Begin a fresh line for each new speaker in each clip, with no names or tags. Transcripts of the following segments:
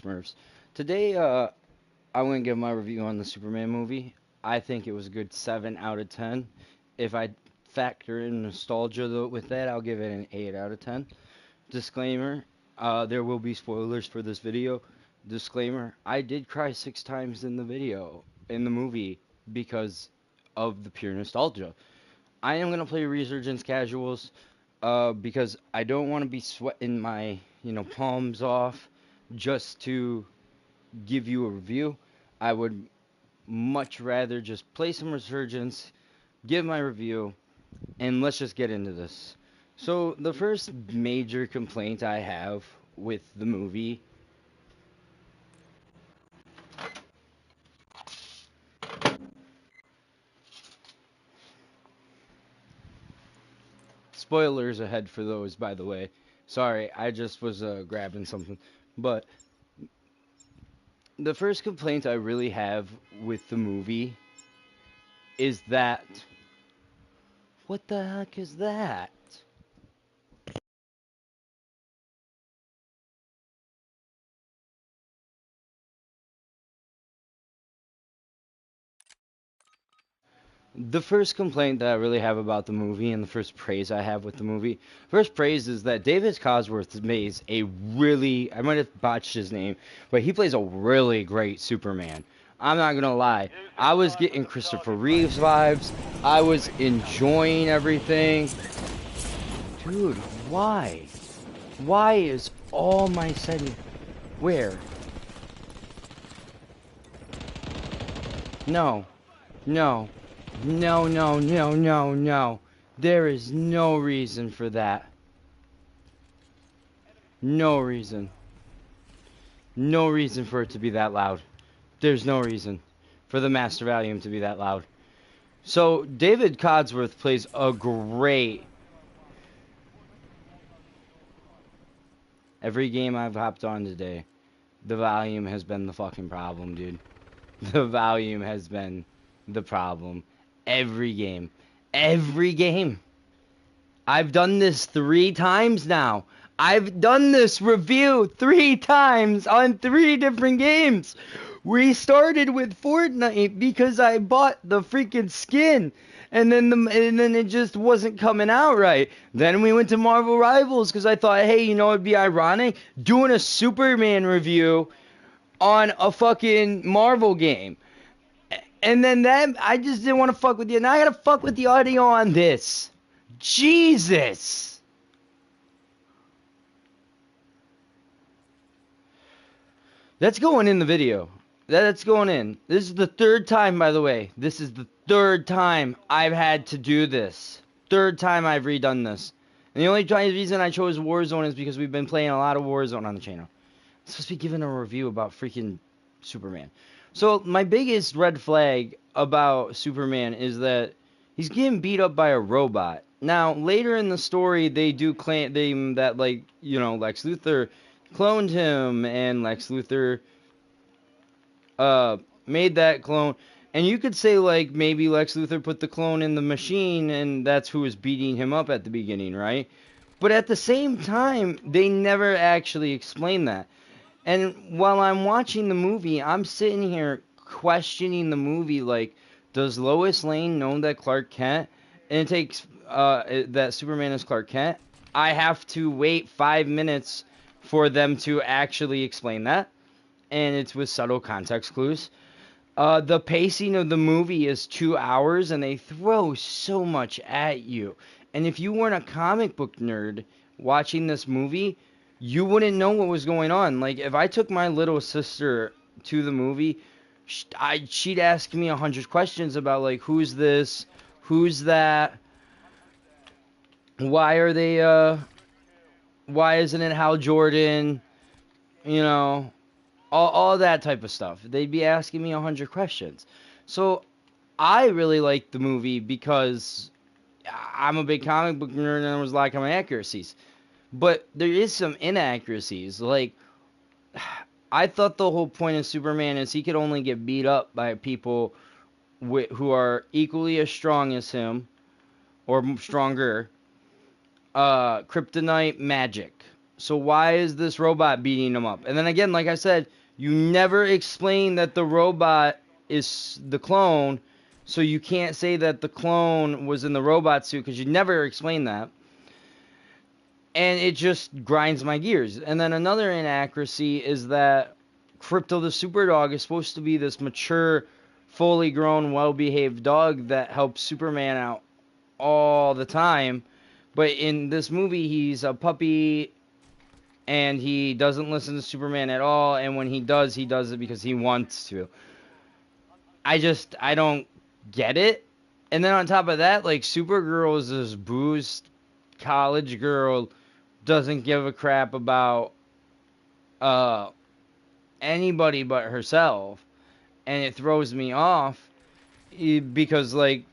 Smurfs. Today, I'm going to give my review on the Superman movie. I think it was a good 7 out of 10. If I factor in nostalgia though, with that, I'll give it an 8 out of 10. Disclaimer, there will be spoilers for this video. Disclaimer, I did cry 6 times in the video, in the movie, because of the pure nostalgia. I am going to play Resurgence Casuals because I don't want to be sweating my, palms off just to give you a review. I would much rather just play some Resurgence, give my review, and let's just get into this. So, the first major complaint I have with the movie, spoilers ahead for those, by the way. Sorry, I just was grabbing something. But the first complaint I really have with the movie is that. What the heck is that? The first complaint that I really have about the movie, and the first praise I have with the movie, first praise is that David Cosworth plays a really, I might have botched his name, but he plays a really great Superman. I'm not gonna lie, I was getting Christopher Reeves vibes. I was enjoying everything. Dude, why? Why is all my setting? Where? No, no, no, no, no, no, no. There is no reason for that. No reason. No reason for it to be that loud. There's no reason for the master volume to be that loud. So, David Codsworth plays a great. Every game I've hopped on today, the volume has been the fucking problem, dude. The volume has been the problem. Every game. Every game. I've done this 3 times now. I've done this review 3 times on 3 different games. We started with Fortnite because I bought the freaking skin, and then it just wasn't coming out right. Then we went to Marvel Rivals because I thought, hey, it'd be ironic doing a Superman review on a fucking Marvel game. And then that I just didn't want to fuck with you. Now I gotta fuck with the audio on this. Jesus. That's going in the video. That's going in. This is the third time, by the way. This is the third time I've had to do this. Third time I've redone this. And the only reason I chose Warzone is because we've been playing a lot of Warzone on the channel. I'm supposed to be giving a review about freaking Superman. So my biggest red flag about Superman is that he's getting beat up by a robot. Now later in the story, they do claim that Lex Luthor cloned him, and Lex Luthor uh made that clone. And you could say like maybe Lex Luthor put the clone in the machine, and that's who was beating him up at the beginning, right? But at the same time, they never actually explain that. And while I'm watching the movie, I'm sitting here questioning the movie like, does Lois Lane know that Clark Kent, and it takes that Superman is Clark Kent? I have to wait 5 minutes for them to actually explain that, and it's with subtle context clues. The pacing of the movie is 2 hours, and they throw so much at you. And if you weren't a comic book nerd watching this movie, you wouldn't know what was going on. Like, if I took my little sister to the movie, she'd ask me 100 questions about, like, who's this? Who's that? Why are they, why isn't it Hal Jordan? You know, all that type of stuff. They'd be asking me 100 questions. So I really liked the movie because I'm a big comic book nerd and there was a lot of inaccuracies. But there is some inaccuracies. Like, I thought the whole point of Superman is he could only get beat up by people who are equally as strong as him or stronger. Kryptonite magic. So why is this robot beating him up? And then again, like I said, you never explain that the robot is the clone, so you can't say that the clone was in the robot suit because you never explain that. And it just grinds my gears. And then another inaccuracy is that Crypto the Superdog is supposed to be this mature, fully grown, well-behaved dog that helps Superman out all the time. But in this movie, he's a puppy and he doesn't listen to Superman at all. And when he does it because he wants to. I don't get it. And then on top of that, like, Supergirl is this boozed college girl, doesn't give a crap about anybody but herself, and it throws me off because, like,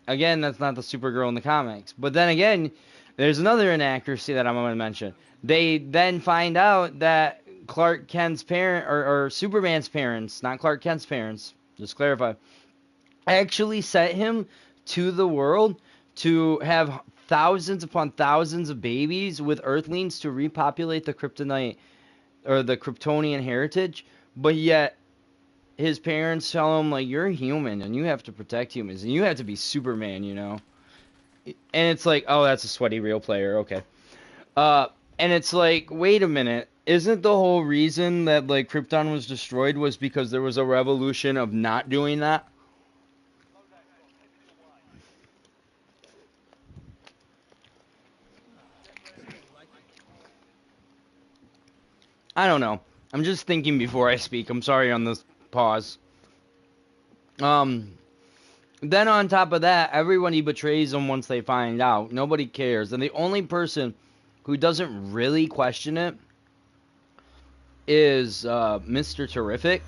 again, that's not the Supergirl in the comics. But then again, there's another inaccuracy that I'm going to mention. They then find out that Clark Kent's parent, or Superman's parents, not Clark Kent's parents, just clarify, actually sent him to the world to have thousands upon thousands of babies with Earthlings to repopulate the Kryptonite or the Kryptonian heritage, but yet his parents tell him, like, you're a human and you have to protect humans and you have to be Superman, you know. And it's like, oh, that's a sweaty real player, okay. And it's like, wait a minute, isn't the whole reason that, like, Krypton was destroyed was because there was a revolution of not doing that? I don't know. I'm just thinking before I speak. I'm sorry on this pause. Um, then on top of that, everybody betrays them once they find out. Nobody cares. And the only person who doesn't really question it is Mr. Terrific.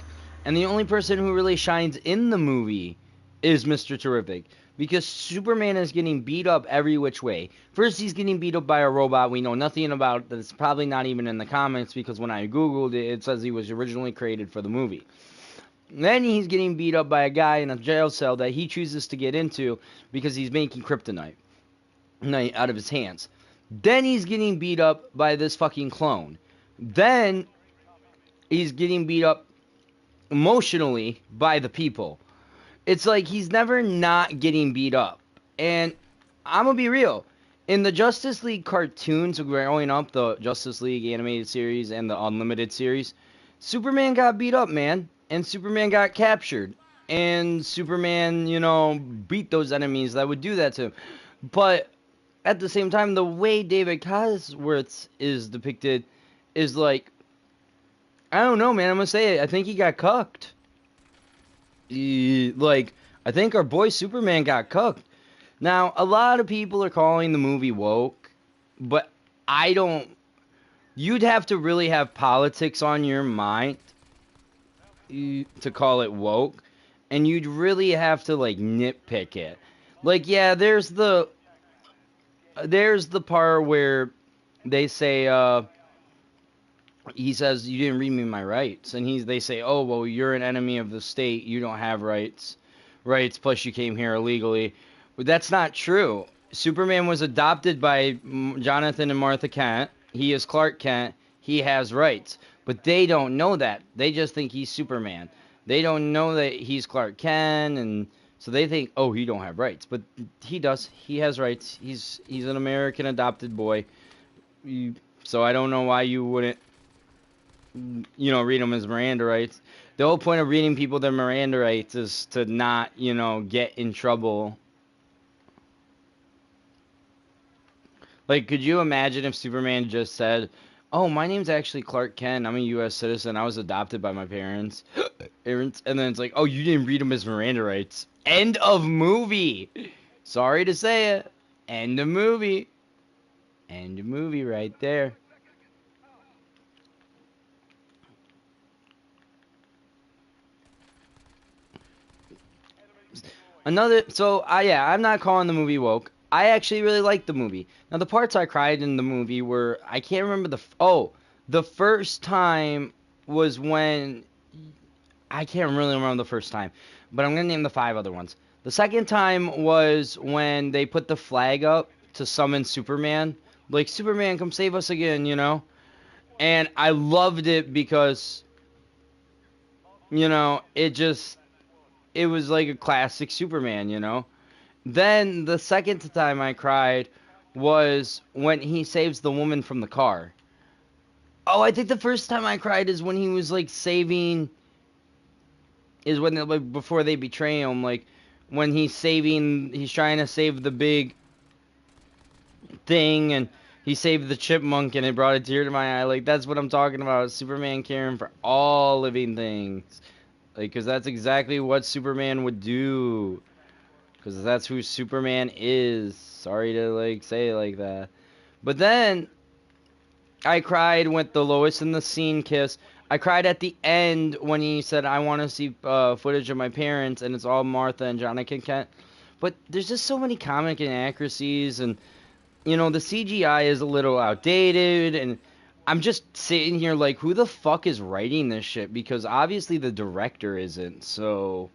And the only person who really shines in the movie is Mr. Terrific. Because Superman is getting beat up every which way. First, he's getting beat up by a robot we know nothing about. That's probably not even in the comics, because when I googled it, it says he was originally created for the movie. Then he's getting beat up by a guy in a jail cell that he chooses to get into because he's making kryptonite out of his hands. Then he's getting beat up by this fucking clone. Then he's getting beat up emotionally by the people. It's like he's never not getting beat up. And I'm going to be real. In the Justice League cartoons growing up, the Justice League animated series and the Unlimited series, Superman got beat up, man. And Superman got captured. And Superman, you know, beat those enemies that would do that to him. But at the same time, the way David Cosworth is depicted is like, I don't know, man. I'm going to say it. I think he got cucked. I think our boy Superman got cucked. Now, a lot of people are calling the movie woke, but I don't. You'd have to really have politics on your mind to call it woke, and you'd really have to, like, nitpick it. Like, yeah, there's the part where they say, he says, you didn't read me my rights. And they say, oh, well, you're an enemy of the state. You don't have rights. Plus you came here illegally. But that's not true. Superman was adopted by Jonathan and Martha Kent. He is Clark Kent. He has rights. But they don't know that. They just think he's Superman. They don't know that he's Clark Kent. And so they think, oh, he don't have rights. But he does. He has rights. He's an American adopted boy. So I don't know why you wouldn't, you know, read them as Miranda rights. The whole point of reading people their Miranda rights is to not, you know, get in trouble. Like, could you imagine if Superman just said, oh, my name's actually Clark Kent, I'm a U.S. citizen, I was adopted by my parents, and then it's like, oh, you didn't read them as Miranda rights. End of movie! Sorry to say it. End of movie. End of movie right there. I'm not calling the movie woke. I actually really liked the movie. Now, the parts I cried in the movie were, I can't remember the first time was when, I can't really remember the first time, but I'm going to name the 5 other ones. The second time was when they put the flag up to summon Superman. Like, Superman, come save us again, you know? And I loved it because, you know, it was like a classic Superman, you know? Then the second time I cried was when he saves the woman from the car. Oh, I think the first time I cried is when he was like saving, is when like, before they betray him, like when he's trying to save the big thing, and he saved the chipmunk, and it brought a tear to my eye. Like that's what I'm talking about. Superman caring for all living things, like because that's exactly what Superman would do. Because that's who Superman is. Sorry to like say it like that, but then I cried with the Lois and the Scene kiss. I cried at the end when he said, "I want to see footage of my parents," and it's all Martha and Jonathan Kent. But there's just so many comic inaccuracies, and you know the CGI is a little outdated, and I'm just sitting here like, who the fuck is writing this shit? Because obviously the director isn't. So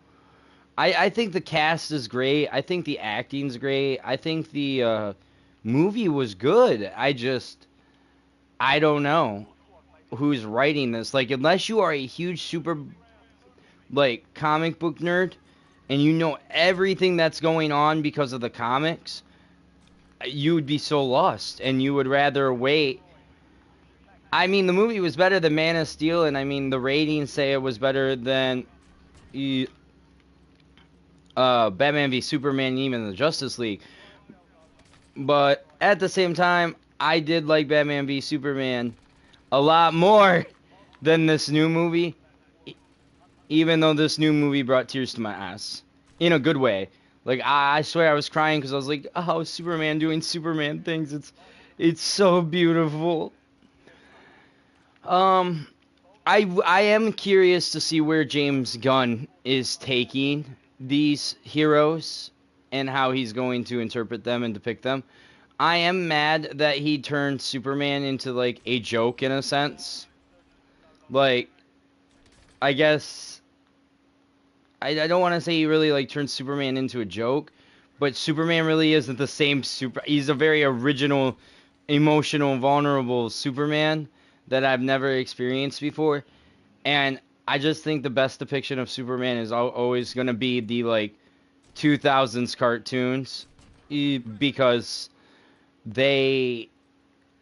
I think the cast is great. I think the acting's great. I think the movie was good. I don't know who's writing this. Like, unless you are a huge super like comic book nerd and you know everything that's going on because of the comics, you would be so lost and you would rather wait. I mean, the movie was better than Man of Steel, and I mean the ratings say it was better than Batman v Superman, and even the Justice League. But at the same time, I did like Batman v Superman a lot more than this new movie, even though this new movie brought tears to my eyes in a good way. Like I swear I was crying because I was like, "Oh, Superman doing Superman things. It's so beautiful." Um, I am curious to see where James Gunn is taking these heroes and how he's going to interpret them and depict them. I am mad that he turned Superman into like a joke in a sense. Like, I guess I don't want to say he really like turned Superman into a joke, but Superman really isn't the same super. He's a very original, emotional, vulnerable Superman that I've never experienced before, and I just think the best depiction of Superman is always gonna be the like 2000s cartoons, because they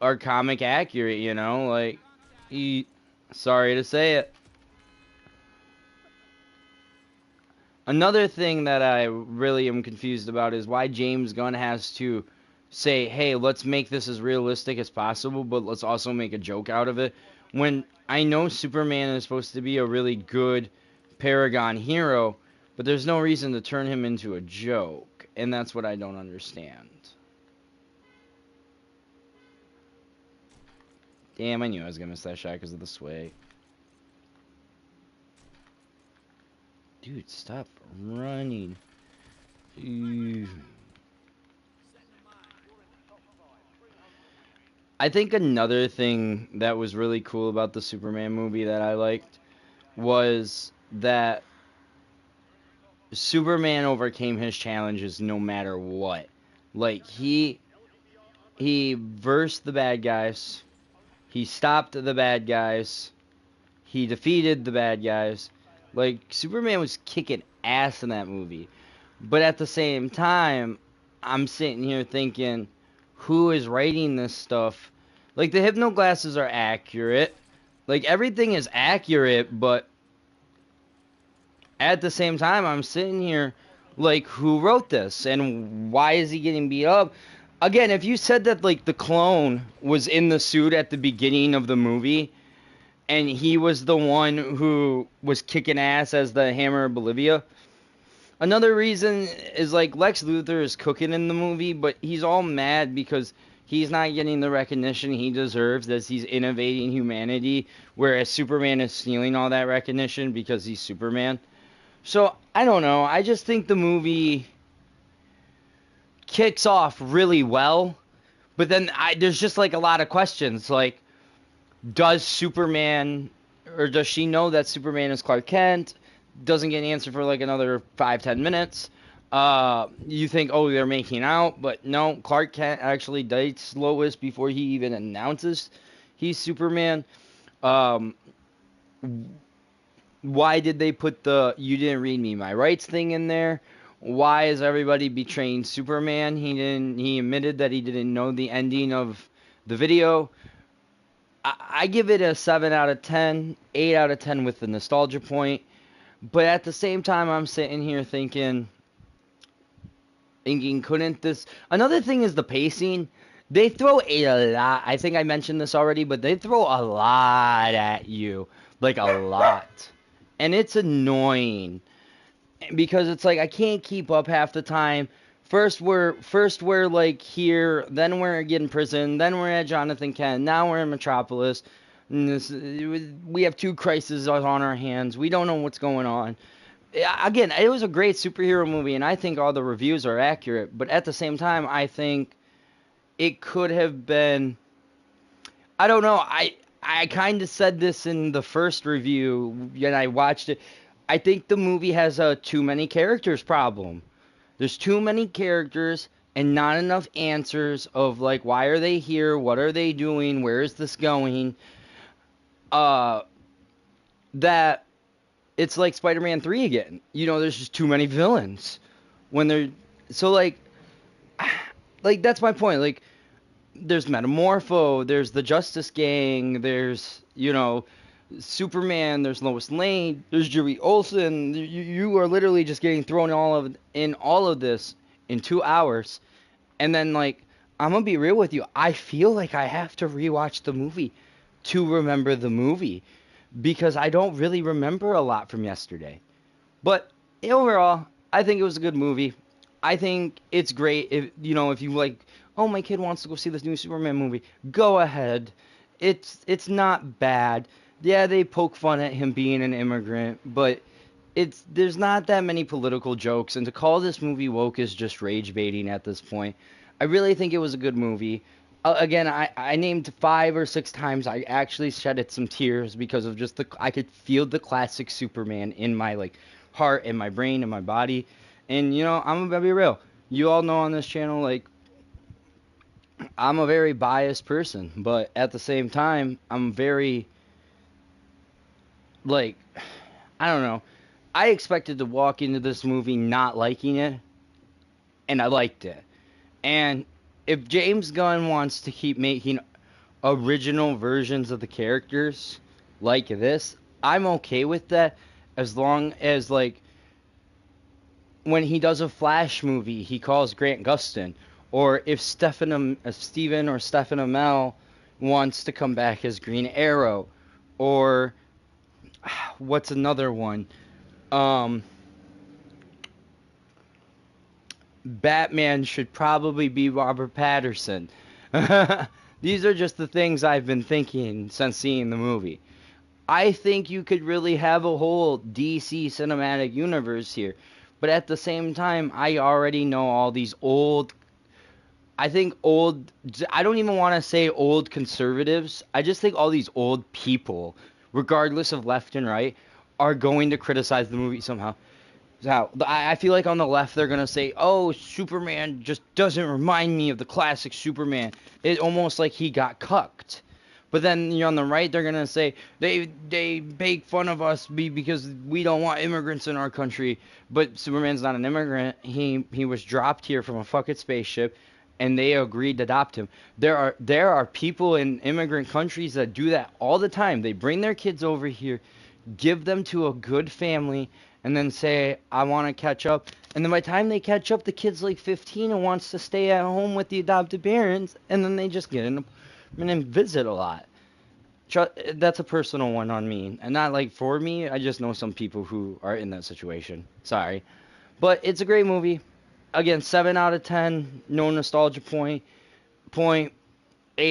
are comic accurate. You know, like, sorry to say it. Another thing that I really am confused about is why James Gunn has to say, hey, let's make this as realistic as possible, but let's also make a joke out of it. When I know Superman is supposed to be a really good paragon hero, but there's no reason to turn him into a joke, and that's what I don't understand. Damn, I knew I was going to miss that shot because of the sway. Dude, stop running. I think another thing that was really cool about the Superman movie that I liked was that Superman overcame his challenges no matter what. Like he versed the bad guys, he stopped the bad guys, he defeated the bad guys. Like Superman was kicking ass in that movie. But at the same time, I'm sitting here thinking, who is writing this stuff? Like, the hypno glasses are accurate. Like, everything is accurate, but at the same time, I'm sitting here, like, who wrote this? And why is he getting beat up? Again, if you said that, like, the clone was in the suit at the beginning of the movie, and he was the one who was kicking ass as the Hammer of Bolivia. Another reason is like Lex Luthor is cooking in the movie, but he's all mad because he's not getting the recognition he deserves as he's innovating humanity, whereas Superman is stealing all that recognition because he's Superman. So, I don't know. I just think the movie kicks off really well, but then there's just like a lot of questions. Like, does Superman, or does she know that Superman is Clark Kent? Doesn't get an answer for like another 5-10 minutes. You think, oh, they're making out, but no, Clark Kent actually dates Lois before he even announces He's Superman. Um, why did they put the "you didn't read me my rights" thing in there? Why is everybody betraying Superman? He admitted that he didn't know the ending of the video. I give it a 7 out of 10, 8 out of 10 with the nostalgia point. But at the same time, I'm sitting here thinking, couldn't this? Another thing is the pacing. They throw a lot. I think I mentioned this already, but they throw a lot at you, like a lot, and it's annoying because it's like I can't keep up half the time. First we're like here, then we're in prison, then we're at Jonathan Kent, now we're in Metropolis. And we have two crises on our hands. We don't know what's going on. Again, it was a great superhero movie, and I think all the reviews are accurate. But at the same time, I think it could have been. I don't know. I kind of said this in the first review, and I watched it. I think the movie has a too many characters problem. There's too many characters and not enough answers of like why are they here? What are they doing? Where is this going? Uh that it's like Spider-Man 3 again. There's just too many villains when they're so like that's my point. Like there's Metamorpho, there's the Justice Gang, there's Superman, there's Lois Lane, there's Jimmy Olsen. You are literally just getting thrown in all of this in 2 hours, and then like I'm gonna be real with you. I feel like I have to rewatch the movie to remember the movie because I don't really remember a lot from yesterday. But overall, I think it was a good movie. I think it's great if you like, oh, my kid wants to go see this new Superman movie. Go ahead. It's not bad. Yeah, they poke fun at him being an immigrant, but there's not that many political jokes, and to call this movie woke is just rage baiting at this point. I really think it was a good movie. Again, I named 5 or 6 times. I actually shedded some tears because of just I could feel the classic Superman in my like heart and my brain and my body. And I'm gonna be real. You all know on this channel, like I'm a very biased person, but at the same time, I'm very like I don't know. I expected to walk into this movie not liking it, and I liked it. And if James Gunn wants to keep making original versions of the characters like this, I'm okay with that as long as like when he does a Flash movie, he calls Grant Gustin, or if Stephen or Stephen Amell wants to come back as Green Arrow, or what's another one? Batman should probably be Robert Patterson. These are just the things I've been thinking since seeing the movie. I think you could really have a whole DC cinematic universe here. But at the same time, I already know all these I don't even want to say old conservatives. I just think all these old people, regardless of left and right, are going to criticize the movie somehow. So I feel like on the left they're gonna say, "Oh, Superman just doesn't remind me of the classic Superman. It almost like he got cucked." But then you're on the right, they're gonna say they make fun of us because we don't want immigrants in our country. But Superman's not an immigrant. He was dropped here from a fucking spaceship, and they agreed to adopt him. There are people in immigrant countries that do that all the time. They bring their kids over here, give them to a good family, and then say, I want to catch up. And then by the time they catch up, the kid's like 15 and wants to stay at home with the adopted parents, and then they just get in and visit a lot. That's a personal one on me. And not like for me, I just know some people who are in that situation. Sorry. But it's a great movie. Again, 7 out of 10, no nostalgia point. 8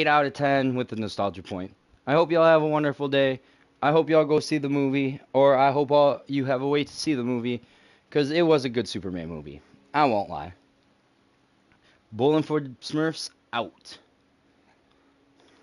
out of 10 with the nostalgia point. I hope y'all have a wonderful day. I hope y'all go see the movie, or I hope all you have a way to see the movie, because it was a good Superman movie. I won't lie. Bowling for Smurfs, out.